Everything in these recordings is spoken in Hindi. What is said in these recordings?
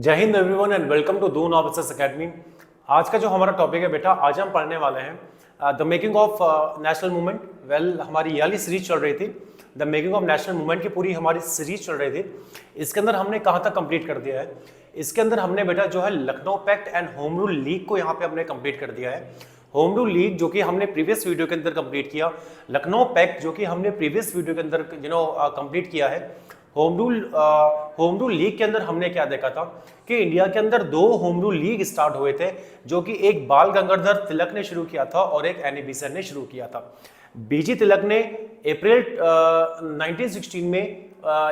जय हिंद everyone and welcome to Doon officers academy. आज का जो हमारा टॉपिक है बेटा, आज हम पढ़ने वाले हैं the making of national movement. हमारी ये वाली सीरीज चल रही थी, the making of national movement की पूरी हमारी सीरीज चल रही थी। इसके अंदर हमने कहाँ तक कंप्लीट कर दिया है? इसके अंदर हमने बेटा जो है Lucknow pact and home rule league को यहाँ पे हमने कंप्लीट कर दिया है। होम रूल लीग जो कि हमने प्रीवियस वीडियो के अंदर कंप्लीट किया, लखनऊ पैक्ट जो कि हमने प्रीवियस वीडियो के अंदर कंप्लीट किया है। होम रूल लीग के अंदर हमने क्या देखा था कि इंडिया के अंदर दो होम रूल लीग स्टार्ट हुए थे, जो कि एक बाल गंगाधर तिलक ने शुरू किया था और एक एनी बेसेंट ने शुरू किया था। बीजी तिलक ने अप्रैल 1916 में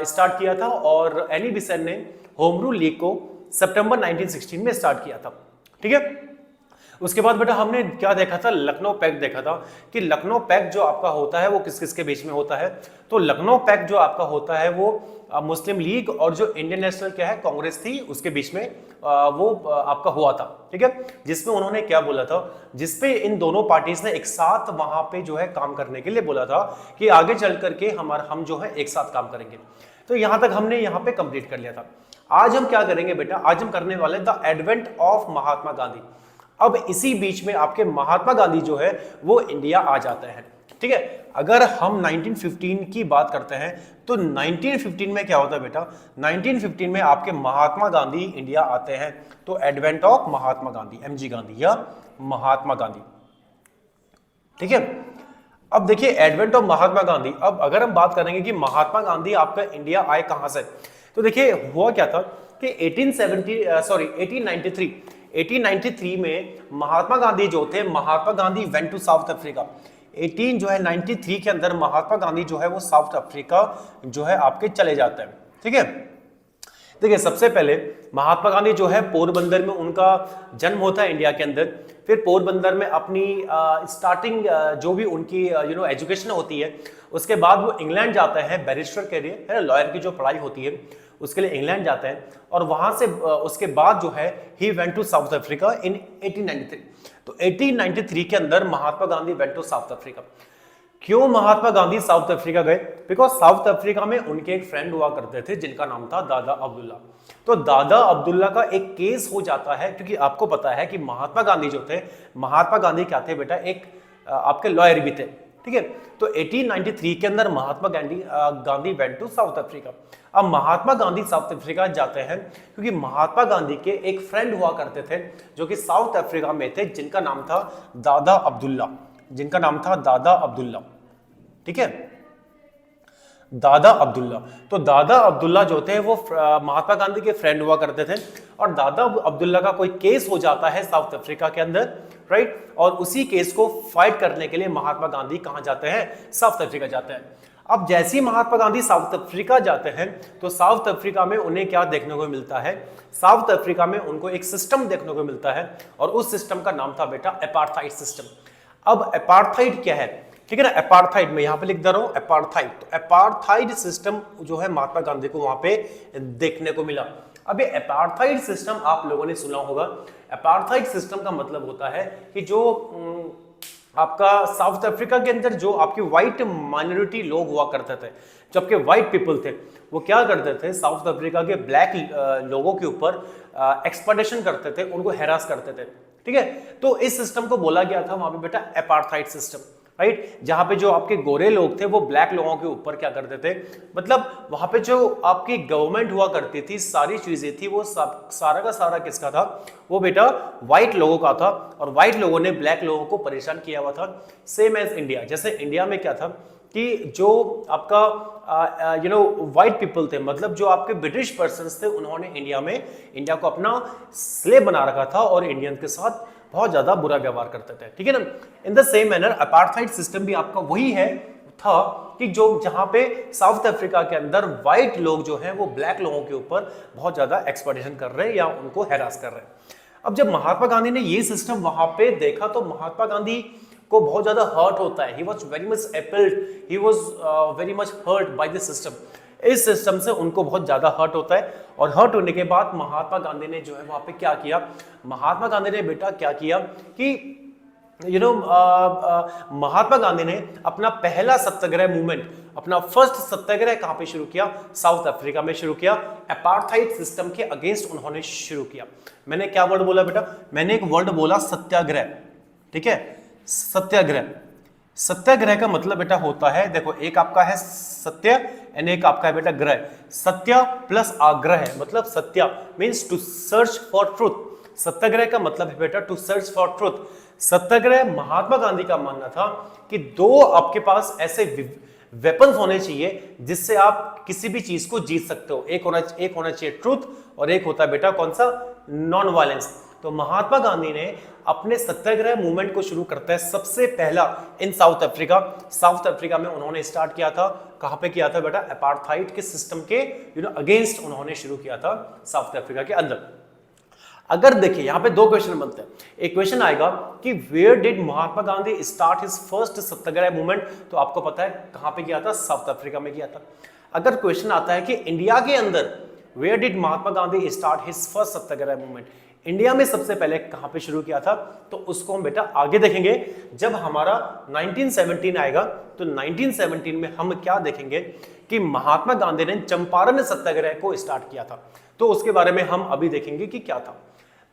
स्टार्ट किया था और एनी बेसेंट ने होम रूल लीग को सितंबर 1916 में स्टार्ट किया था। ठीक है, उसके बाद बेटा हमने क्या देखा था? लखनऊ पैक्ट देखा था कि लखनऊ पैक्ट जो आपका होता है वो किस किस के बीच में होता है। तो लखनऊ पैक्ट जो आपका होता है वो मुस्लिम लीग और जो इंडियन नेशनल क्या है कांग्रेस थी उसके बीच में वो आपका हुआ था। ठीक है, जिसमें उन्होंने क्या बोला था, जिसपे इन दोनों पार्टीज ने एक साथ वहां पे जो है काम करने के लिए बोला था कि आगे चल करके हम जो है एक साथ काम करेंगे। तो यहां तक हमने यहाँ पे कंप्लीट कर लिया था। आज हम क्या करेंगे बेटा? आज हम करने वाले the advent of Mahatma Gandhi. अब इसी बीच में आपके महात्मा गांधी जो है वो इंडिया आ जाते हैं। ठीक है, अगर हम 1915 की बात करते हैं तो 1915 में क्या होता है बेटा? 1915 में आपके महात्मा गांधी इंडिया आते हैं। तो advent of Mahatma Gandhi, MG Gandhi या महात्मा गांधी। ठीक है, अब देखिए एडवेंट ऑफ महात्मा गांधी। अब अगर हम बात करेंगे कि महात्मा गांधी आपका इंडिया आए कहां से, तो देखिए हुआ क्या था कि 1893 में महात्मा गांधी जो थे, Mahatma Gandhi went to South Africa. 93 के अंदर महात्मा गांधी जो है वो साउथ अफ्रीका जो है आपके चले जाते हैं। ठीक है, देखिए सबसे पहले महात्मा गांधी जो है पोरबंदर में उनका जन्म होता है इंडिया के अंदर। फिर पोरबंदर में अपनी स्टार्टिंग जो भी उनकी एजुकेशन होती है, उसके बाद वो इंग्लैंड जाते हैं बैरिस्टर के लिए, है ना, लॉयर की जो पढ़ाई होती है उसके लिए इंग्लैंड जाते हैं। और वहां से उसके बाद जो है he went to South Africa in 1893। तो 1893 के अंदर Mahatma Gandhi went to South Africa. क्यों महात्मा गांधी साउथ अफ्रीका गए? बिकॉज साउथ अफ्रीका में उनके एक फ्रेंड हुआ करते थे जिनका नाम था दादा अब्दुल्ला। तो दादा अब्दुल्ला का एक केस हो जाता है, क्योंकि आपको पता है कि महात्मा गांधी जो थे, महात्मा गांधी क्या थे बेटा? एक आपके लॉयर भी थे। ठीक है, तो 1893 के अंदर Mahatma Gandhi went to South Africa. अब महात्मा गांधी साउथ अफ्रीका जाते हैं क्योंकि महात्मा गांधी के एक फ्रेंड हुआ करते थे जो कि साउथ अफ्रीका में थे, जिनका नाम था दादा अब्दुल्ला, जिनका नाम था दादा अब्दुल्ला। ठीक है, दादा अब्दुल्ला। तो दादा अब्दुल्ला जो थे वो महात्मा गांधी के फ्रेंड हुआ करते थे और दादा अब्दुल्ला का कोई केस हो जाता है साउथ अफ्रीका के अंदर, राइट। और उसी केस को फाइट करने के लिए महात्मा गांधी कहां जाते हैं? साउथ अफ्रीका जाते हैं। अब जैसे ही महात्मा गांधी साउथ अफ्रीका जाते हैं तो साउथ अफ्रीका में उन्हें क्या देखने को मिलता है? साउथ अफ्रीका में उनको एक सिस्टम देखने को मिलता है और उस सिस्टम का नाम था बेटा अपार्थाइड सिस्टम। अब अपार्थाइड क्या है? ठीक है ना, अपार्थाइड में यहां पे लिख दे रहा हूं अपार्थाइड। तो अपार्थाइड सिस्टम जो है महात्मा गांधी को वहां पे देखने को मिला। अब ये अपार्थाइड सिस्टम आप लोगों ने सुना होगा। अपार्थाइड सिस्टम का मतलब होता है कि जो आपका साउथ अफ्रीका के अंदर जो आपके व्हाइट माइनॉरिटी लोग हुआ करते थे, जो आपके व्हाइट पीपल थे, वो क्या करते थे? साउथ अफ्रीका के ब्लैक लोगों के ऊपर एक्सप्लॉयटेशन करते थे, उनको हैरास करते थे। ठीक है, तो इस सिस्टम को बोला गया था वहां पे बेटा अपार्थाइड सिस्टम, राइट। जहां पे जो आपके गोरे लोग थे वो ब्लैक लोगों के ऊपर क्या करते थे, मतलब वहां पे जो आपकी गवर्नमेंट हुआ करती थी, सारी चीजें थी, वो सारा का सारा किसका था? वो बेटा व्हाइट लोगों का था। और व्हाइट लोगों ने ब्लैक लोगों को परेशान किया हुआ था। सेम एज इंडिया, जैसे इंडिया में क्या था कि जो आपका व्हाइट पीपल थे, मतलब जो आपके ब्रिटिश पर्सन्स थे, उन्होंने इंडिया को अपना स्लेव बना रखा था और इंडियन के साथ बहुत ज्यादा बुरा व्यवहार करते थे। ठीक है ना, in the same manner apartheid system भी आपका वही है था कि जो जहां पे साउथ अफ्रीका के अंदर व्हाइट लोग जो हैं वो ब्लैक लोगों के ऊपर बहुत ज्यादा एक्सप्लॉयटेशन कर रहे हैं या उनको हैरास कर रहे हैं। अब जब महात्मा गांधी ने ये सिस्टम वहां पे देखा तो महात्मा गांधी को बहुत ज्यादा हर्ट होता है। He was very much appalled, he was very much hurt by this system. इस सिस्टम से उनको बहुत ज्यादा हर्ट होता है और हर्ट होने के बाद महात्मा गांधी ने जो है वहां पे क्या किया? महात्मा गांधी ने बेटा क्या किया कि महात्मा गांधी ने अपना पहला सत्याग्रह मूवमेंट अपना फर्स्ट सत्याग्रह कहां पे शुरू किया? साउथ अफ्रीका में शुरू किया। अपार्थाइड सिस्टम के अगेंस्ट उन्होंने शुरू किया। मैंने क्या वर्ड बोला बेटा? मैंने एक वर्ड बोला सत्याग्रह, ठीक है, सत्याग्रह। सत्याग्रह का मतलब बेटा होता है, देखो एक आपका है सत्य एंड एक आपका है बेटा ग्रह। सत्य प्लस आग्रह मतलब सत्य means to search for truth. सत्याग्रह का मतलब है बेटा टू सर्च फॉर ट्रूथ। सत्याग्रह महात्मा गांधी का मानना था कि दो आपके पास ऐसे वेपन्स होने चाहिए जिससे आप किसी भी चीज को जीत सकते हो। एक होना चाहिए ट्रूथ और एक होता है बेटा कौन सा? Non violence. तो महात्मा गांधी ने अपने सत्याग्रह मूवमेंट को शुरू करता है सबसे पहला इन साउथ अफ्रीका। साउथ अफ्रीका में उन्होंने स्टार्ट किया था। कहां पे किया था बेटा? अपार्थाइड के सिस्टम के अगेंस्ट उन्होंने शुरू किया था साउथ अफ्रीका के अंदर। अगर देखिए यहां पे दो क्वेश्चन बनते हैं। एक क्वेश्चन आएगा कि where did Mahatma Gandhi start his first satyagraha movement? तो आपको पता है कहां पे किया था? साउथ अफ्रीका में किया था। अगर क्वेश्चन आता है कि इंडिया के अंदर where did Mahatma Gandhi start his first satyagraha movement, India में सबसे पहले कहां पे शुरू किया था? तो उसको हम बेटा आगे देखेंगे जब हमारा 1917 आएगा। तो 1917 में हम क्या देखेंगे कि महात्मा गांधी ने चंपारण सत्याग्रह को स्टार्ट किया था। तो उसके बारे में हम अभी देखेंगे कि क्या था।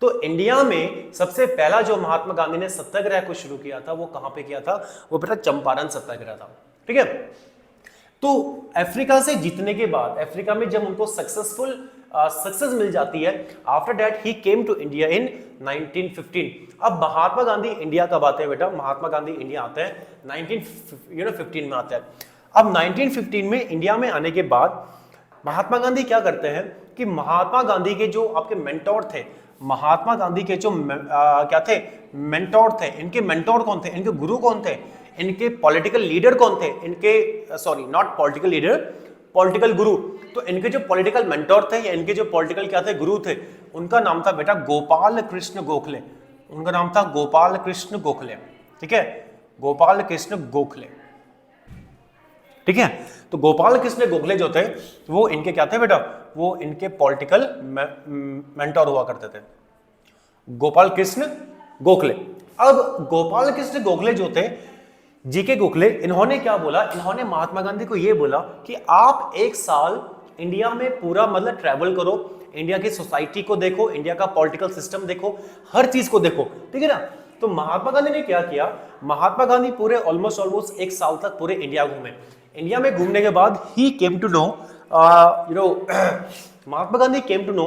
तो इंडिया में सबसे पहला जो महात्मा गांधी ने सत्याग्रह को शुरू किया था वो कहां पे किया था? वो बेटा चंपारण सत्याग्रह था, ठीक है। तो अफ्रीका से जीतने के बाद, अफ्रीका में जब उनको सक्सेस मिल जाती है, after that he came to India in 1915। अब महात्मा गांधी इंडिया कब आते हैं बेटा? महात्मा गांधी इंडिया आते हैं 1915 में आते हैं। अब 1915 में इंडिया में आने के बाद महात्मा गांधी क्या करते हैं कि महात्मा गांधी के जो आपके मेंटोर थे, महात्मा गांधी के जो क्या थे? मेंटोर थे। इनके मेंटोर कौन थे? इनके गुरु कौन थे? इनके पॉलिटिकल लीडर कौन थे? इनके sorry not political leader, political गुरु। तो इनके जो पॉलिटिकल मेंटोर थे या इनके जो पॉलिटिकल क्या थे? गुरु थे, उनका नाम था बेटा गोपाल कृष्ण गोखले। उनका नाम था गोपाल कृष्ण गोखले, ठीक है, गोपाल कृष्ण गोखले, ठीक है। तो गोपाल कृष्ण गोखले जो थे वो इनके क्या थे बेटा? वो इनके पॉलिटिकल मेंटोर हुआ करते थे, गोपाल कृष्ण गोखले। अब गोपाल कृष्ण गोखले जो थे, जीके गोखले, इन्होंने क्या बोला? इन्होंने महात्मा गांधी को ये बोला कि आप एक साल इंडिया में पूरा मतलब ट्रैवल करो, इंडिया की सोसाइटी को देखो, इंडिया का पॉलिटिकल सिस्टम देखो, हर चीज को देखो, ठीक है ना। तो महात्मा गांधी ने क्या किया? महात्मा गांधी पूरे ऑलमोस्ट एक साल तक पूरे इंडिया घूमे। इंडिया में घूमने के बाद he came to know Mahatma Gandhi came to know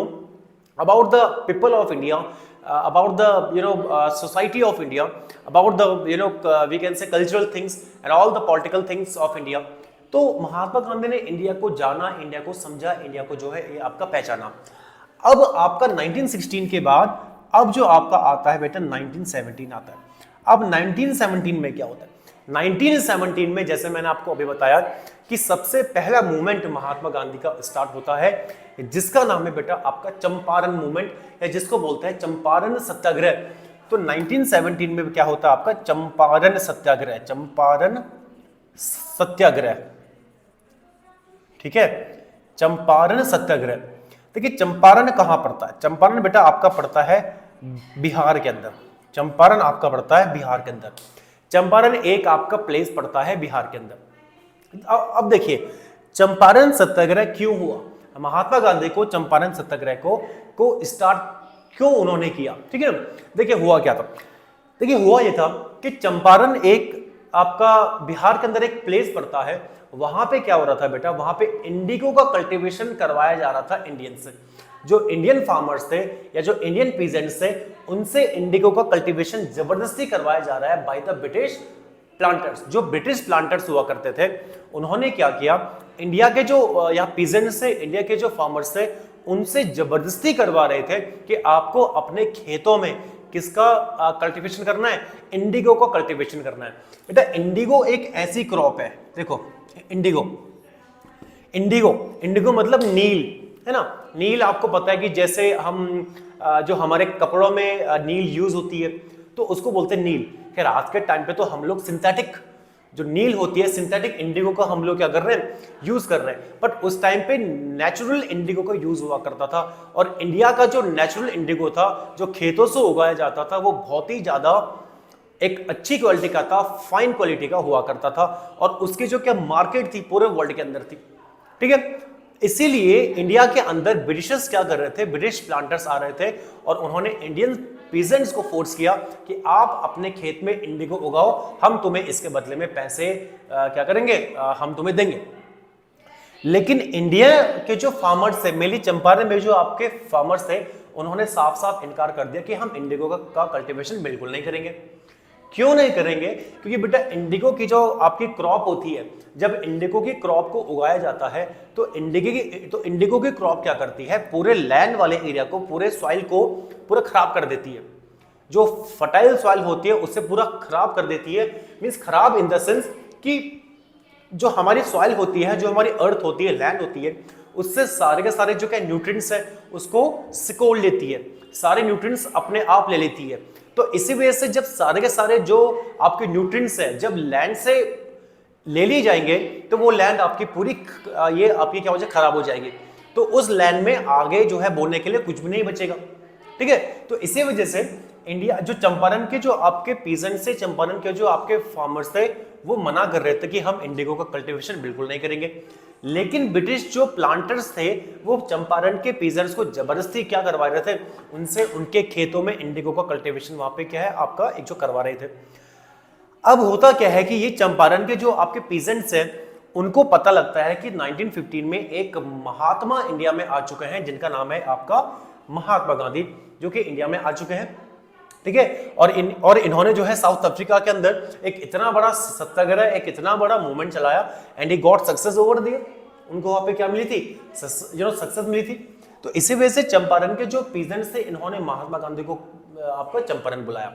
about the people of India, about the society of India, about the we can say cultural things and all the political things of India. तो महात्मा गांधी ने इंडिया को जाना, इंडिया को समझा, इंडिया को जो है ये आपका पहचाना। अब आपका 1916 के बाद अब जो आपका आता है बेटा 1917 आता है। अब 1917 में क्या होता है? 1917 में जैसे मैंने आपको अभी बताया कि सबसे पहला मूवमेंट महात्मा गांधी का स्टार्ट होता है जिसका नाम है बेटा आपका चंपारण मूवमेंट, या जिसको बोलते हैं चंपारण सत्याग्रह। तो 1917 में क्या होता है आपका? चंपारण सत्याग्रह, चंपारण सत्याग्रह, ठीक है, चंपारण सत्याग्रह। देखिए चंपारण कहां पड़ता है? चंपारण बेटा आपका पड़ता है बिहार के अंदर। चंपारण आपका पड़ता है बिहार के अंदर। चंपारण एक आपका प्लेस पड़ता है बिहार के अंदर। अब देखिए चंपारण सत्याग्रह क्यों हुआ? महात्मा गांधी को चंपारण सत्याग्रह को स्टार्ट क्यों उन्होंने किया, ठीक है। देखिए हुआ क्या था? देखिए हुआ ये था कि चंपारण एक आपका बिहार के अंदर एक प्लेस पड़ता है। वहां पे क्या हो रहा था बेटा? वहां पे इंडिगो का कल्टीवेशन करवाया जा रहा था इंडियन से। जो इंडियन फार्मर्स थे या जो इंडियन पीजेंट्स थे उनसे इंडिगो का कल्टीवेशन जबरदस्ती करवाया जा रहा है बाय द ब्रिटिश प्लांटर्स। जो ब्रिटिश प्लांटर्स हुआ करते थे उन्होंने क्या किया? इंडिया के जो या पीजेंट्स थे, इंडिया के जो फार्मर्स थे, उनसे जबरदस्ती करवा रहे थे कि आपको अपने खेतों में किसका कल्टीवेशन करना है? इंडिगो का कल्टीवेशन करना है। बेटा इंडिगो एक ऐसी क्रॉप है, देखो इंडिगो, इंडिगो मतलब नील, है ना। नील आपको पता है कि जैसे हम जो हमारे कपड़ों में नील यूज होती है तो उसको बोलते हैं नील। खैर आज के टाइम पे तो हम लोग सिंथेटिक जो नील होती है, सिंथेटिक इंडिगो का हम लोग क्या कर रहे हैं? यूज कर रहे हैं। बट उस टाइम पे नेचुरल इंडिगो का यूज हुआ करता था। और इंडिया का जो नेचुरल इंडिगो था जो खेतों से उगाया जाता था वो बहुत ही ज्यादा एक अच्छी क्वालिटी का था, फाइन क्वालिटी का हुआ करता था, और उसकी जो क्या मार्केट थी पूरे वर्ल्ड के अंदर थी। ठीक है, इसीलिए इंडिया के अंदर ब्रिटिशर्स क्या कर रहे थे, ब्रिटिश प्लांटर्स आ रहे थे और उन्होंने इंडियन पीजेंट्स को फोर्स किया कि आप अपने खेत में इंडिगो उगाओ, हम तुम्हें इसके बदले में पैसे क्या करेंगे, हम तुम्हें देंगे। लेकिन इंडिया के जो फार्मर्स थे, मेनली चंपारण में जो आपके फार्मर्स थे, उन्होंने साफ साफ इनकार कर दिया कि हम इंडिगो का कल्टीवेशन बिल्कुल नहीं करेंगे। क्यों नहीं करेंगे? क्योंकि बेटा इंडिगो की जो आपकी क्रॉप होती है, जब इंडिगो की क्रॉप को उगाया जाता है तो इंडिगो की क्रॉप क्या करती है, पूरे लैंड वाले एरिया को, पूरे सॉइल को पूरा खराब कर देती है। जो फर्टाइल सॉइल होती है उससे पूरा खराब कर देती है। मींस खराब इन द सेंस कि जो हमारी सॉइल होती है, जो हमारी अर्थ होती है, लैंड होती है, उससे सारे के सारे जो क्या न्यूट्रिएंट्स है उसको सिकोड़ लेती है, सारे न्यूट्रिएंट्स अपने आप ले लेती है। तो इसी वजह से जब सारे के सारे जो आपके न्यूट्रिएंट्स है जब लैंड से ले लिए जाएंगे तो वो लैंड आपकी पूरी ये आपकी क्या हो जाए, खराब हो जाएगी। तो उस लैंड में आगे जो है बोने के लिए कुछ भी नहीं बचेगा। ठीक है, तो इसी वजह से इंडिया जो चंपारण के जो आपके पीजेंट से, चंपारण के जो आपके फार्मर्स थे, वो मना कर रहे थे कि हम इंडिगो का कल्टीवेशन बिल्कुल नहीं करेंगे। लेकिन ब्रिटिश जो प्लांटर्स थे वो चंपारण के पीजेंट्स को जबरदस्ती क्या करवा रहे थे, उनसे उनके खेतों में इंडिगो का कल्टीवेशन वहां पे क्या है आपका एक जो करवा रहे थे। अब होता क्या है कि ये चंपारण के जो आपके पीजेंट्स हैं उनको पता लगता है कि 1915 में एक महात्मा इंडिया में आ चुके हैं जिनका नाम है आपका महात्मा गांधी, जो कि इंडिया में आ चुके हैं। ठीक है, और इन्होंने जो है साउथ अफ्रीका के अंदर एक इतना बड़ा सत्याग्रह, एक इतना बड़ा मूवमेंट चलाया and he got success over there. उनको वहां पे क्या मिली थी, सक्सेस मिली थी। तो इसी वजह से चंपारण के जो पीजेंट्स थे इन्होंने महात्मा गांधी को आपका चंपारण बुलाया।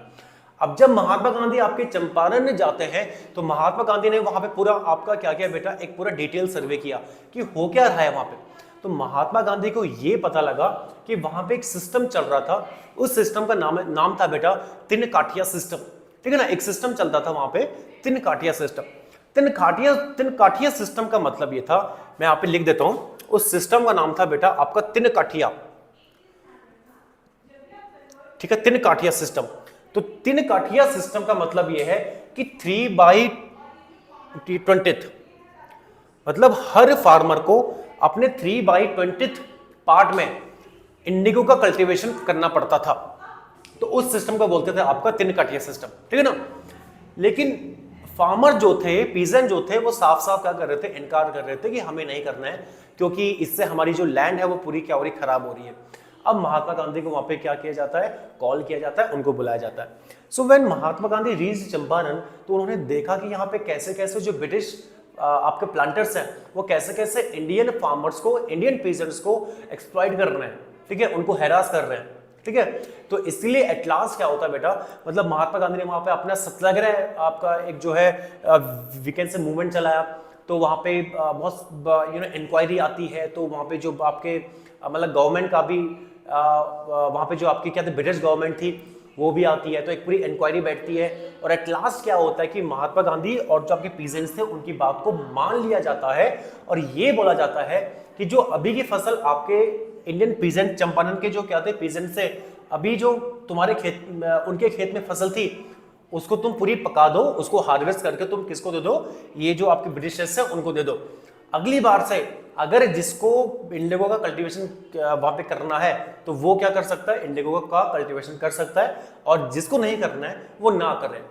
अब जब महात्मा गांधी आपके चंपारण में जाते हैं तो महात्मा गांधी ने वहां पे पूरा आपका क्या किया बेटा, एक पूरा डिटेल सर्वे किया कि हो क्या रहा है वहां पे। तो महात्मा गांधी को यह पता लगा कि वहां पे एक सिस्टम चल रहा था, उस सिस्टम का नाम था बेटा तिन काठिया सिस्टम। ठीक है ना, एक सिस्टम चलता था वहां पे तिन काठिया सिस्टम। तिन काठिया सिस्टम का मतलब ये था, मैं यहाँ पे लिख देता हूं, उस सिस्टम का नाम था बेटा आपका तिन काठिया। ठीक है, तिन काठिया सिस्टम। तो तिन काठिया सिस्टम का मतलब यह है कि 3/20 मतलब हर फार्मर को अपने 3/20 पार्ट में इंडिगो का कल्टीवेशन करना पड़ता था। तो उस सिस्टम को बोलते थे आपका तिन काठिया सिस्टम। ठीक है ना, लेकिन फार्मर जो थे, पीजेंट जो थे, वो साफ साफ क्या कर रहे थे, इनकार कर रहे थे कि हमें नहीं करना है क्योंकि इससे हमारी जो लैंड है वो पूरी क्या हो रही, खराब हो रही है। अब महात्मा गांधी को वहां पे क्या किया जाता है, कॉल किया जाता है, उनको बुलाया जाता है। So when Mahatma Gandhi reached Champaran तो उन्होंने देखा कि यहाँ पे कैसे कैसे जो ब्रिटिश आपके प्लांटर्स हैं वो कैसे कैसे इंडियन फार्मर्स को, इंडियन पीजेंट्स को एक्सप्लॉइट कर रहे हैं। ठीक है, उनको हैरास कर रहे हैं। ठीक है, तो इसलिए एट लास्ट क्या होता है बेटा, मतलब महात्मा गांधी ने वहां पे अपना सत्याग्रह आपका एक जो है वीकेंड से मूवमेंट चलाया। तो वहां पे बहुत इंक्वायरी आती है, तो वहां पे जो आपके मतलब गवर्नमेंट का भी वहां पे जो आपकी क्या ब्रिटिश गवर्नमेंट थी वो भी आती है, तो एक पूरी इंक्वायरी बैठती है। और एट लास्ट क्या होता है कि महात्मा गांधी और जो आपके पीजेंट्स थे उनकी बात को मान लिया जाता है और ये बोला जाता है कि जो अभी की फसल आपके इंडियन पीजेंट, चंपारण के जो क्या थे पीजेंट से, अभी जो तुम्हारे खेत, उनके खेत में फसल थी उसको तुम पूरी पका दो, उसको हार्वेस्ट करके तुम किसको दे दो, ये जो आपके ब्रिटिशर्स है उनको दे दो। अगली बार से अगर जिसको इंडिगो का कल्टीवेशन वहां पे करना है तो वो क्या कर सकता है, इंडिगो का कल्टीवेशन कर सकता है, और जिसको नहीं करना है वो ना करे।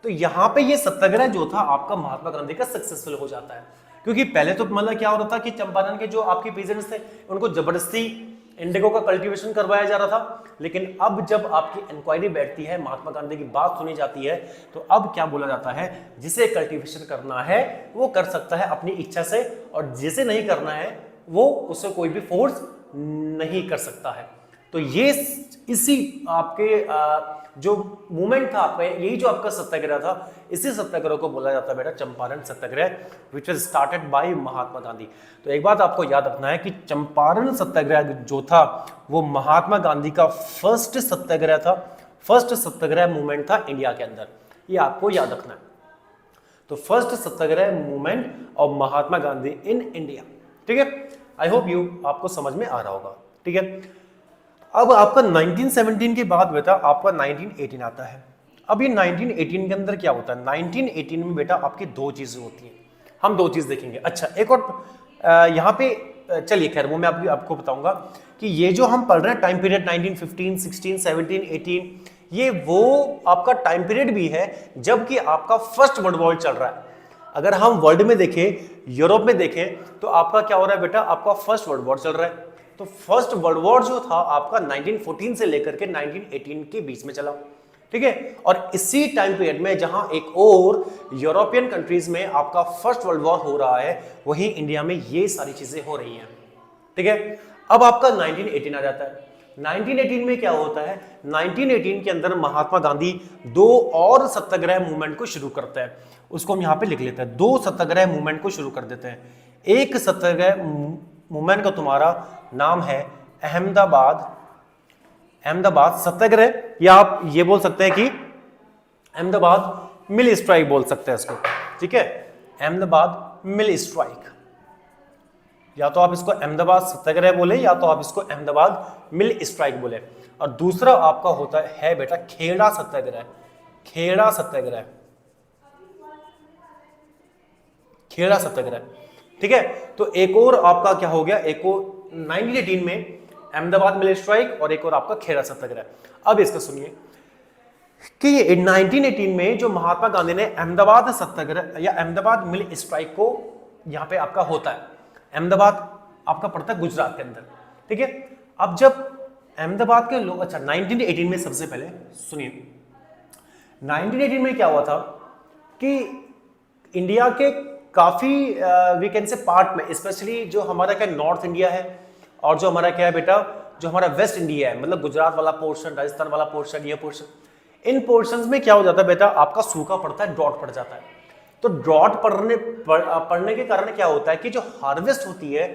तो यहाँ पे ये सत्याग्रह जो था आपका महात्मा गांधी का सक्सेसफुल हो जाता है। क्योंकि पहले तो मतलब क्या हो रहा था कि चंपारण के जो आपके पीजेंट्स थे उनको जबरदस्ती इंडिगो का कल्टीवेशन करवाया जा रहा था, लेकिन अब जब आपकी इंक्वायरी बैठती है, महात्मा गांधी की बात सुनी जाती है, तो अब क्या बोला जाता है, जिसे कल्टीवेशन करना है वो कर सकता है अपनी इच्छा से, और जिसे नहीं करना है वो उससे कोई भी फोर्स नहीं कर सकता है। तो ये इसी आपके जो मूवमेंट था आपका, यही जो आपका सत्याग्रह था, इसी सत्याग्रह को बोला जाता है बेटा चंपारण सत्याग्रह, which was started by Mahatma Gandhi. तो एक बात आपको याद रखना है कि चंपारण सत्याग्रह जो था वो महात्मा गांधी का फर्स्ट सत्याग्रह था, फर्स्ट सत्याग्रह मूवमेंट था इंडिया के अंदर, ये आपको याद रखना है। तो first satyagraha movement of Mahatma Gandhi in India. ठीक है, आई होप यू आपको समझ में आ रहा होगा। ठीक है, अब आपका 1917 के बाद बेटा आपका 1918 आता है। अब ये 1918 के अंदर क्या होता है, 1918 में बेटा आपकी दो चीजें होती हैं, हम दो चीज देखेंगे। अच्छा एक और यहाँ पे चलिए खैर वो मैं आपको बताऊंगा कि ये जो हम पढ़ रहे हैं टाइम पीरियड 1915, 16, 17, 18, ये वो आपका टाइम पीरियड भी है जबकि आपका फर्स्ट वर्ल्ड वॉर चल रहा है। अगर हम वर्ल्ड में देखें, यूरोप में देखें, तो आपका क्या हो रहा है बेटा, आपका फर्स्ट वर्ल्ड वॉर चल रहा है। तो फर्स्ट वर्ल्ड वॉर जो था आपका 1914 से लेकर के 1918 के बीच में चला, ठीक है। और इसी टाइम पीरियड में जहां एक और यूरोपियन कंट्रीज में आपका फर्स्ट वर्ल्ड वॉर हो रहा है, वहीं इंडिया में ये सारी चीजें हो रही हैं, ठीक है। अब आपका 1918 आ जाता है। 1918 में क्या होता है, 1918 के अंदर महात्मा गांधी दो और सत्याग्रह मूवमेंट को शुरू करते हैं। उसको हम यहां पे लिख लेते हैं, दो सत्याग्रह मूवमेंट को शुरू कर देते हैं। एक सत्याग्रह मूवमेंट का तुम्हारा नाम है अहमदाबाद सत्याग्रह, या आप ये बोल सकते हैं कि अहमदाबाद मिल स्ट्राइक बोल सकते हैं इसको, ठीक है। अहमदाबाद मिल स्ट्राइक, या तो आप इसको अहमदाबाद सत्याग्रह बोले या तो आप इसको अहमदाबाद मिल स्ट्राइक बोले। और दूसरा आपका होता है बेटा खेड़ा सत्याग्रह, खेड़ा सत्याग्रह, खेड़ा सत्याग्रह, ठीक है। तो एक और आपका क्या हो गया, एक और 1918 में अहमदाबाद मिल स्ट्राइक और एक और आपका खेड़ा सत्याग्रह। अब इसका सुनिए कि ये 1918 में जो महात्मा गांधी ने अहमदाबाद सत्याग्रह या अहमदाबाद मिल स्ट्राइक को यहां पे आपका होता है, अहमदाबाद आपका पड़ता है गुजरात के अंदर, ठीक है। अब जब अहमदाबाद के लोग, अच्छा 1918 में सबसे पहले सुनिए, 1918 में क्या हुआ था कि इंडिया के काफी वी कैन से पार्ट में, स्पेशली जो हमारा क्या नॉर्थ इंडिया है और जो हमारा क्या है बेटा, जो हमारा वेस्ट इंडिया है, मतलब गुजरात वाला पोर्शन, राजस्थान वाला पोर्शन, ये पोर्शन, इन पोर्शंस में क्या हो जाता है बेटा, आपका सूखा पड़ता है, ड्रॉट पड़ जाता है। तो ड्रॉट पड़ने के कारण क्या होता है कि जो हार्वेस्ट होती है,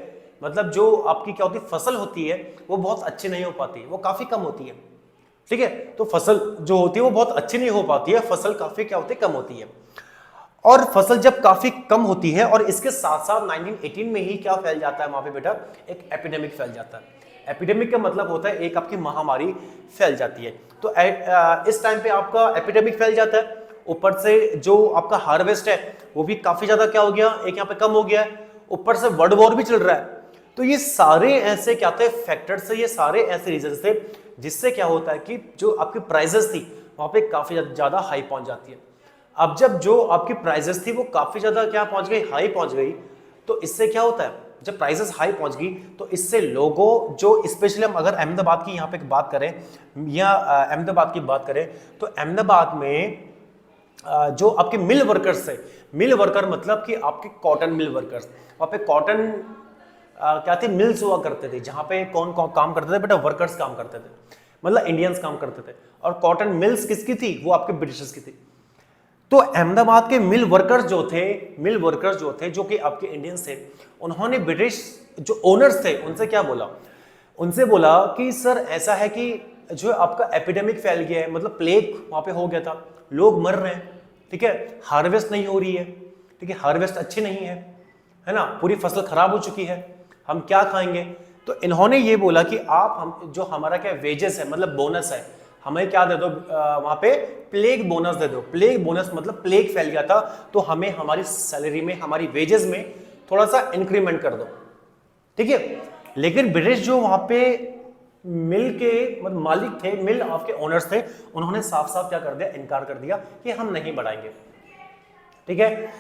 मतलब जो आपकी क्या होती है फसल होती है, वो बहुत अच्छी नहीं हो पाती, वो काफी कम होती है, ठीक है। तो फसल जो होती है वो बहुत अच्छी नहीं हो पाती है, फसल काफी क्या होती है, कम होती है। और फसल जब काफी कम होती है और इसके साथ साथ 1918 में ही क्या फैल जाता है वहां पे बेटा, एक एपिडेमिक फैल जाता है। एपिडेमिक का मतलब होता है एक आपकी महामारी फैल जाती है। तो इस टाइम पे आपका एपिडेमिक फैल जाता है, ऊपर से जो आपका हार्वेस्ट है वो भी काफी ज्यादा क्या हो गया, एक यहाँ पे कम हो गया है, ऊपर से वर्ल्ड वॉर भी चल रहा है। तो ये सारे ऐसे क्या थे फैक्टर्स से, ये सारे ऐसे रीजन थे जिससे क्या होता है कि जो आपकी प्राइजेस थी वहां पे काफी ज्यादा हाई पहुंच जाती है। अब जब जो आपकी प्राइजेस थी वो काफी ज्यादा क्या पहुंच गई, हाई पहुंच गई, तो इससे क्या होता है, जब प्राइसेस हाई पहुंच गई तो इससे लोगों, जो स्पेशली हम अगर अहमदाबाद की यहाँ पे बात करें या अहमदाबाद की बात करें, तो अहमदाबाद में जो आपके मिल वर्कर्स थे, मिल वर्कर मतलब कि आपके कॉटन मिल वर्कर्स, वहाँ पे कॉटन क्या थी, मिल्स हुआ करते थे, जहाँ पे कौन काम करते थे बेटा, वर्कर्स काम करते थे, मतलब इंडियंस काम करते थे। और कॉटन मिल्स किसकी थी, वो आपके ब्रिटिशर्स की थी। तो अहमदाबाद के मिल वर्कर्स जो थे जो कि आपके इंडियंस थे, उन्होंने ब्रिटिश जो ओनर्स थे उनसे क्या बोला, उनसे बोला कि सर ऐसा है कि जो आपका एपिडेमिक फैल गया है, मतलब प्लेग वहां पे हो गया था, लोग मर रहे हैं, ठीक है, हार्वेस्ट नहीं हो रही है, ठीक है, हार्वेस्ट अच्छी नहीं है ना, पूरी फसल खराब हो चुकी है, हम क्या खाएंगे। तो इन्होंने ये बोला कि आप हम जो हमारा क्या वेजेस है, मतलब बोनस है, हमें क्या दे दो, वहां पे प्लेग बोनस दे दो। प्लेग बोनस मतलब प्लेग फैल गया था तो हमें हमारी सैलरी में, हमारी वेजेस में थोड़ा सा इंक्रीमेंट कर दो, ठीक है। लेकिन ब्रिटिश जो वहां पे मिल के मतलब मालिक थे, मिल आपके ओनर्स थे, उन्होंने साफ साफ क्या कर दिया, इनकार कर दिया कि हम नहीं बढ़ाएंगे, ठीक है।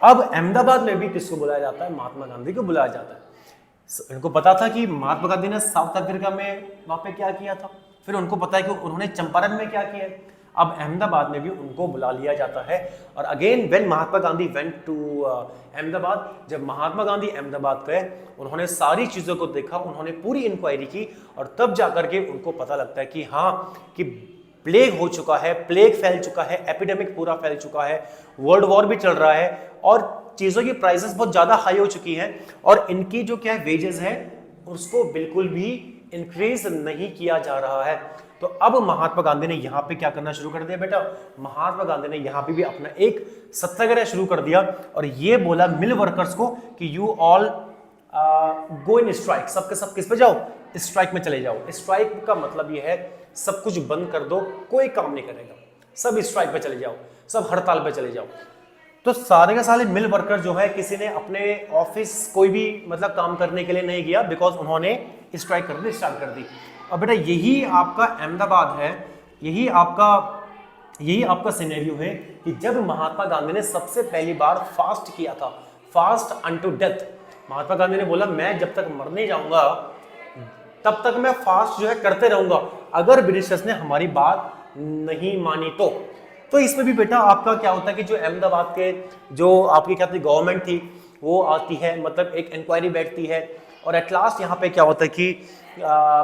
अब अहमदाबाद में भी किसको बुलाया जाता है, महात्मा गांधी को बुलाया जाता है। इनको पता था कि महात्मा गांधी ने साउथ अफ्रीका में वहां पे क्या किया था, फिर उनको पता है कि उन्होंने चंपारण में क्या किया है। अब अहमदाबाद में भी उनको बुला लिया जाता है। और again when Mahatma Gandhi went to Ahmedabad, जब महात्मा गांधी अहमदाबाद गए, उन्होंने सारी चीजों को देखा, उन्होंने पूरी इंक्वायरी की और तब जाकर के उनको पता लगता है कि हाँ, कि प्लेग हो चुका है, प्लेग फैल चुका है, एपिडेमिक पूरा फैल चुका है, वर्ल्ड वॉर भी चल रहा है और चीजों की प्राइसेस बहुत ज्यादा हाई हो चुकी हैं और इनकी जो क्या है वेजेस है उसको बिल्कुल भी इंक्रीज नहीं किया जा रहा है। तो अब महात्मा गांधी ने यहाँ पे क्या करना शुरू कर दिया बेटा, महात्मा गांधी ने यहाँ पे भी अपना एक सत्याग्रह शुरू कर दिया और ये बोला मिल वर्कर्स को कि you all go in strike, सबके सब किस पे जाओ, स्ट्राइक में चले जाओ। स्ट्राइक का मतलब ये है सब कुछ बंद कर दो, कोई काम नहीं करेगा, सब स्ट्राइक पे चले जाओ, सब हड़ताल पे चले जाओ। तो सारे के सारे मिल वर्कर जो है किसी ने अपने ऑफिस कोई भी मतलब काम करने के लिए नहीं गया, बिकॉज उन्होंने स्ट्राइक करनी स्टार्ट कर दी। और बेटा यही आपका अहमदाबाद है, यही आपका सिनेरियो है कि जब महात्मा गांधी ने सबसे पहली बार फास्ट किया था, fast unto death. Mahatma Gandhi ने बोला मैं जब तक मरने जाऊंगा तब तक मैं फास्ट जो है करते रहूंगा, अगर ब्रिटिशर्स ने हमारी बात नहीं मानी तो इसमें भी बेटा आपका क्या होता है कि जो अहमदाबाद के जो आपकी क्या गवर्नमेंट थी वो आती है, मतलब एक इंक्वायरी बैठती है, और एट लास्ट यहाँ पे क्या होता है कि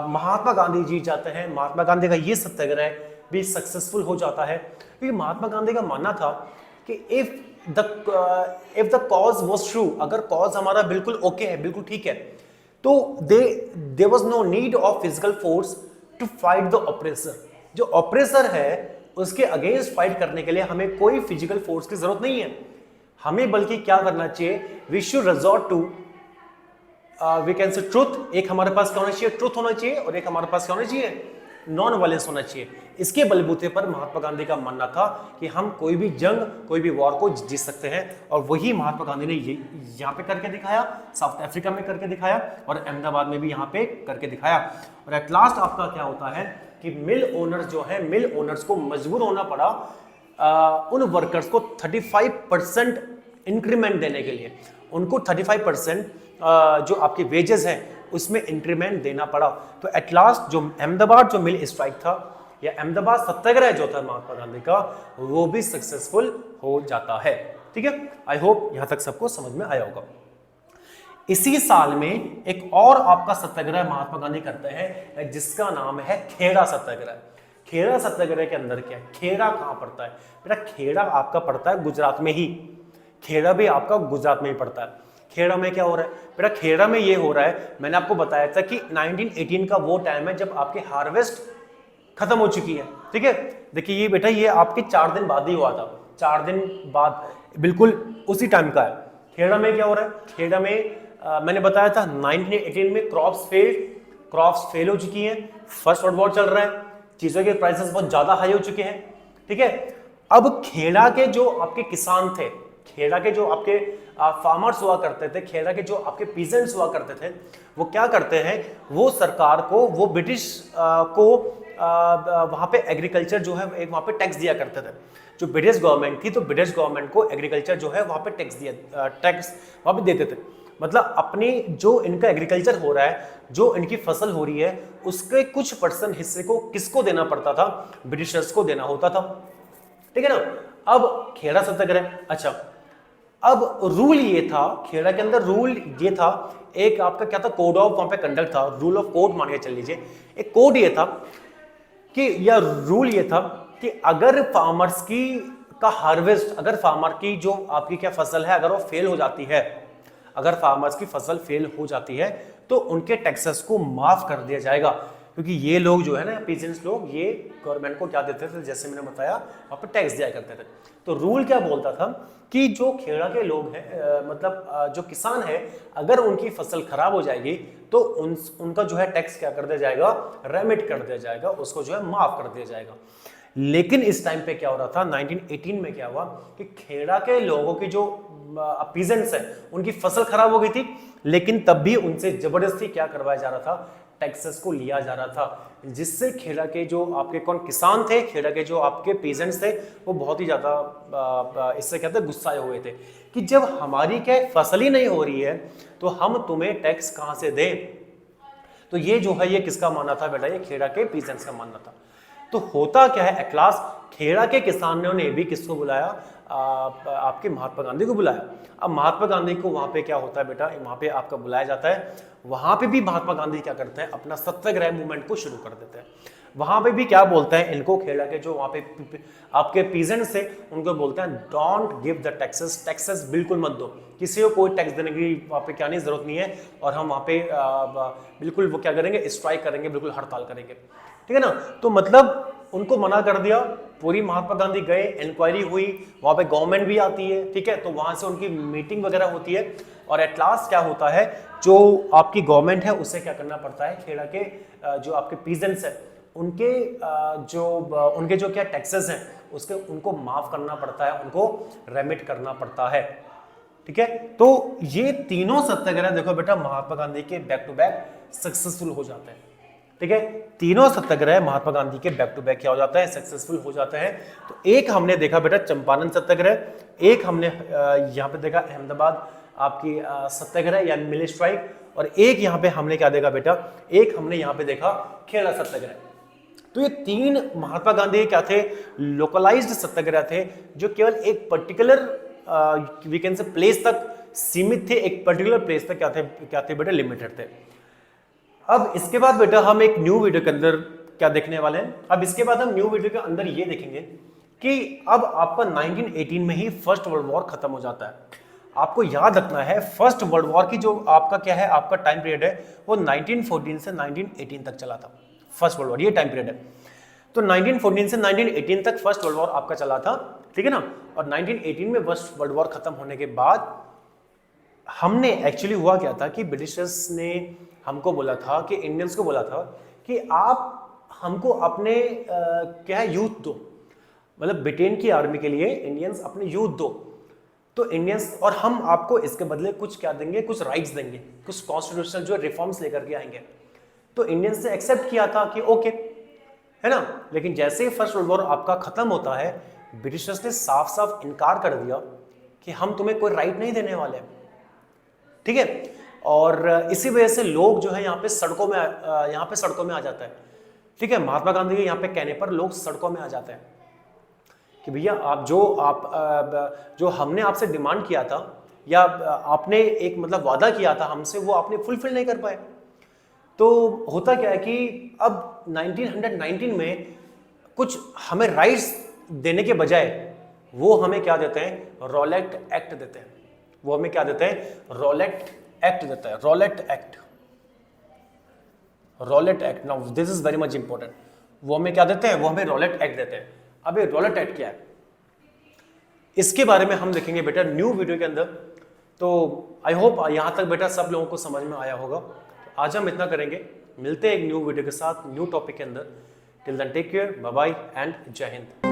महात्मा गांधी जीत जाते हैं। महात्मा गांधी का ये सत्याग्रह भी सक्सेसफुल हो जाता है, क्योंकि महात्मा गांधी का मानना था कि if the cause was true, अगर कॉज हमारा बिल्कुल ओके है, बिल्कुल ठीक है, तो there was no need of physical force to fight the oppressor. जो ऑपरेसर है उसके अगेंस्ट फाइट करने के लिए हमें कोई फिजिकल फोर्स की जरूरत नहीं है, हमें बल्कि क्या करना चाहिए, we should resort to we can say truth. एक हमारे पास क्या होना चाहिए, ट्रुथ होना चाहिए, और एक हमारे पास क्या होना चाहिए, नॉन वायलेंस होना चाहिए। इसके बलबूते पर महात्मा गांधी का मानना था कि हम कोई भी जंग, कोई भी वॉर को जीत सकते हैं, और वही महात्मा गांधी ने ये यहाँ पे करके दिखाया, साउथ अफ्रीका में करके दिखाया, और अहमदाबाद में भी यहाँ पे करके दिखाया। और एट लास्ट आपका क्या होता है कि मिल ओनर्स जो है, मिल ओनर्स को मजबूर होना पड़ा उन वर्कर्स को 35% इंक्रीमेंट देने के लिए, उनको 35% जो आपके वेजेस हैं उसमें इंक्रीमेंट देना पड़ा। तो एट लास्ट जो अहमदाबाद जो मिल स्ट्राइक था, या अहमदाबाद सत्याग्रह जो था महात्मा गांधी का, वो भी सक्सेसफुल हो जाता है। ठीक है, आई होप यहां तक सबको समझ में आया होगा। इसी साल में एक और आपका सत्याग्रह महात्मा गांधी करते हैं जिसका नाम है खेड़ा सत्याग्रह। खेड़ा सत्याग्रह के अंदर क्या है, खेड़ा कहां पड़ता है बेटा, खेड़ा आपका पड़ता है गुजरात में ही, खेड़ा भी आपका गुजरात में ही पड़ता है। खेड़ा में क्या हो रहा है बेटा, खेड़ा में ये हो रहा है, मैंने आपको बताया था कि 1918 का वो टाइम है जब आपकी हार्वेस्ट खत्म हो चुकी है। ठीक है, देखिए ये बेटा ये आपके 4 दिन बाद ही हुआ था, 4 दिन बाद बिल्कुल उसी टाइम का है। खेड़ा में क्या हो रहा है, खेड़ा में मैंने बताया था 1918 में क्रॉप्स फेल हो चुकी हैं, फर्स्ट वर्ल्ड वॉर चल रहा है, चीजों के प्राइसेस बहुत ज्यादा हाई हो चुके हैं। ठीक है, अब खेड़ा के जो आपके किसान थे, खेड़ा के जो आपके फार्मर्स हुआ करते थे, खेड़ा के जो आपके पीजेंट्स हुआ करते थे, वो क्या करते हैं, वो सरकार को, वो ब्रिटिश को वहाँ पे एग्रीकल्चर जो है एक वहाँ पे टैक्स दिया करते थे। जो ब्रिटिश गवर्नमेंट थी, तो ब्रिटिश गवर्नमेंट को एग्रीकल्चर जो है वहाँ पे टैक्स वहाँ पे देते थे। मतलब अपनी जो इनका एग्रीकल्चर हो रहा है, जो इनकी फसल हो रही है, उसके कुछ % हिस्से को किसको देना पड़ता था, ब्रिटिशर्स को देना होता था। ठीक है ना। अब खेड़ा सत्याग्रह, अच्छा अब रूल ये था, खेड़ा के अंदर रूल ये था, एक आपका क्या था, कोड ऑफ वहां पे कंडक्ट था, रूल ऑफ कोड मान के चल लीजिए, एक कोड ये था कि, या रूल ये था कि अगर फार्मर्स की का हार्वेस्ट, अगर फार्मर की जो आपकी क्या फसल है अगर वो फेल हो जाती है, अगर फार्मर्स की फसल फेल हो जाती है तो उनके टैक्सेस को माफ कर दिया जाएगा, क्योंकि ये लोग जो है ना पीजेंट्स लोग, ये गवर्नमेंट को क्या देते थे, जैसे मैंने बताया वहां पर टैक्स दिया करते थे। तो रूल क्या बोलता था कि जो खेड़ा के लोग हैं, मतलब जो किसान है, अगर उनकी फसल खराब हो जाएगी तो उनका जो है टैक्स क्या कर दिया जाएगा, रेमिट कर दिया जाएगा, उसको जो है माफ कर दिया जाएगा। लेकिन इस टाइम पे क्या हो रहा था, 1918 में क्या हुआ कि खेड़ा के लोगों की जो पीजेंट्स है उनकी फसल खराब हो गई थी, लेकिन तब भी उनसे जबरदस्ती क्या करवाया जा रहा था, टैक्सेस को लिया जा रहा था, जिससे खेड़ा के जो आपके कौन किसान थे, खेड़ा के जो आपके पीजेंट्स थे, वो बहुत ही ज्यादा इससे कहते गुस्साए हुए थे कि जब हमारी क्या फसल ही नहीं हो रही है तो हम तुम्हें टैक्स कहां से दें। तो ये जो है ये किसका मानना था बेटा, ये खेड़ा के पीजेंट्स का मानना था। तो होता क्या है, एट लास्ट खेड़ा के किसानों ने भी किसको बुलाया, आपके महात्मा गांधी को बुलाया। अब महात्मा गांधी को वहां पे क्या होता है बेटा, वहां पे आपका बुलाया जाता है, वहां पे भी महात्मा गांधी क्या करते हैं, अपना सत्याग्रह मूवमेंट को शुरू कर देते हैं। वहां पे भी क्या बोलते हैं इनको, खेड़ा के जो वहां पे आपके पीजेंट्स थे उनको बोलते हैं, don't give the taxes, taxes बिल्कुल मत दो, किसी को कोई टैक्स देने की वहां पे क्या नहीं जरूरत नहीं है, और हम वहां पे बिल्कुल वो क्या करेंगे, स्ट्राइक करेंगे, बिल्कुल हड़ताल करेंगे। ठीक है ना। तो मतलब उनको मना कर दिया। पूरी महात्मा गांधी गए, इंक्वायरी हुई, वहां पे गवर्नमेंट भी आती है, ठीक है, तो वहां से उनकी मीटिंग वगैरह होती है, और एट लास्ट क्या होता है, जो आपकी गवर्नमेंट है उसे क्या करना पड़ता है, खेड़ा के जो आपके पीजेंट्स है उनके उनके जो क्या टैक्सेस हैं उसके उनको माफ करना पड़ता है, उनको रेमिट करना पड़ता है। ठीक है, तो ये तीनों सत्याग्रह देखो बेटा महात्मा गांधी के बैक टू बैक सक्सेसफुल हो जाते हैं। ठीक है, तीनों सत्याग्रह महात्मा गांधी के बैक टू बैक क्या हो जाता है, सक्सेसफुल हो जाते हैं। तो एक हमने देखा बेटा चंपारण सत्याग्रह, एक हमने यहाँ पे देखा अहमदाबाद आपकी सत्याग्रह या मिल स्ट्राइक, और एक यहाँ पे हमने क्या देखा बेटा, एक हमने यहाँ पे देखा खेड़ा सत्याग्रह। तो ये तीन महात्मा गांधी क्या थे, लोकलाइज्ड सत्याग्रह थे जो केवल एक particular we can say place तक सीमित थे, एक पर्टिकुलर प्लेस तक क्या थे बेटा, लिमिटेड थे। अब इसके बाद बेटा हम एक न्यू वीडियो के अंदर क्या देखने वाले हैं, अब इसके बाद हम न्यू वीडियो के अंदर ये देखेंगे कि अब आपका 1918 में ही फर्स्ट वर्ल्ड वॉर खत्म हो जाता है। आपको याद रखना है फर्स्ट वर्ल्ड वॉर की जो आपका क्या है, आपका टाइम पीरियड है वो 1914 से 1918 तक चला था। फर्स्ट वर्ल्ड वॉर ये टाइम पीरियड है, तो 1914 से 1918 तक फर्स्ट वर्ल्ड वॉर आपका चला था, ठीक है ना। और 1918 में फर्स्ट वर्ल्ड वॉर खत्म होने के बाद हमने एक्चुअली हुआ क्या था कि ब्रिटिशर्स ने हमको बोला था कि इंडियंस को बोला था कि आप हमको अपने क्या है यूथ दो, मतलब ब्रिटेन की आर्मी के लिए इंडियंस अपने यूथ दो, तो इंडियंस और हम आपको इसके बदले कुछ क्या देंगे, कुछ राइट्स देंगे, कुछ कॉन्स्टिट्यूशनल जो रिफॉर्म्स लेकर के आएंगे। तो इंडियंस ने एक्सेप्ट किया था कि ओके, है ना। लेकिन जैसे ही फर्स्ट वर्ल्ड वॉर आपका खत्म होता है, ब्रिटिशर्स ने साफ साफ इनकार कर दिया कि हम तुम्हें कोई राइट नहीं देने वाले, ठीक है। और इसी वजह से लोग जो है यहाँ पे सड़कों में आ जाता है, ठीक है। महात्मा गांधी के यहाँ पे कहने पर लोग सड़कों में आ जाते हैं कि भैया आप जो हमने आपसे डिमांड किया था या आपने एक मतलब वादा किया था हमसे, वो आपने फुलफिल नहीं कर पाए। तो होता क्या है कि अब 1919 में कुछ हमें राइट्स देने के बजाय वो हमें क्या देते हैं, रॉलेट एक्ट देते हैं। वो हमें क्या देते हैं, रॉलेट एक्ट देता है, Rowlatt act. Now this is very much important. वो हमें क्या देते हैं, वो हमें रॉलेट एक्ट देते हैं। अब ये रॉलेट एक्ट क्या है, इसके बारे में हम देखेंगे बेटा न्यू वीडियो के अंदर। तो आई होप यहां तक बेटा सब लोगों को समझ में आया होगा। आज हम इतना करेंगे, मिलते हैं एक न्यू वीडियो के साथ न्यू टॉपिक के अंदर। Till then take care, bye bye and जय हिंद।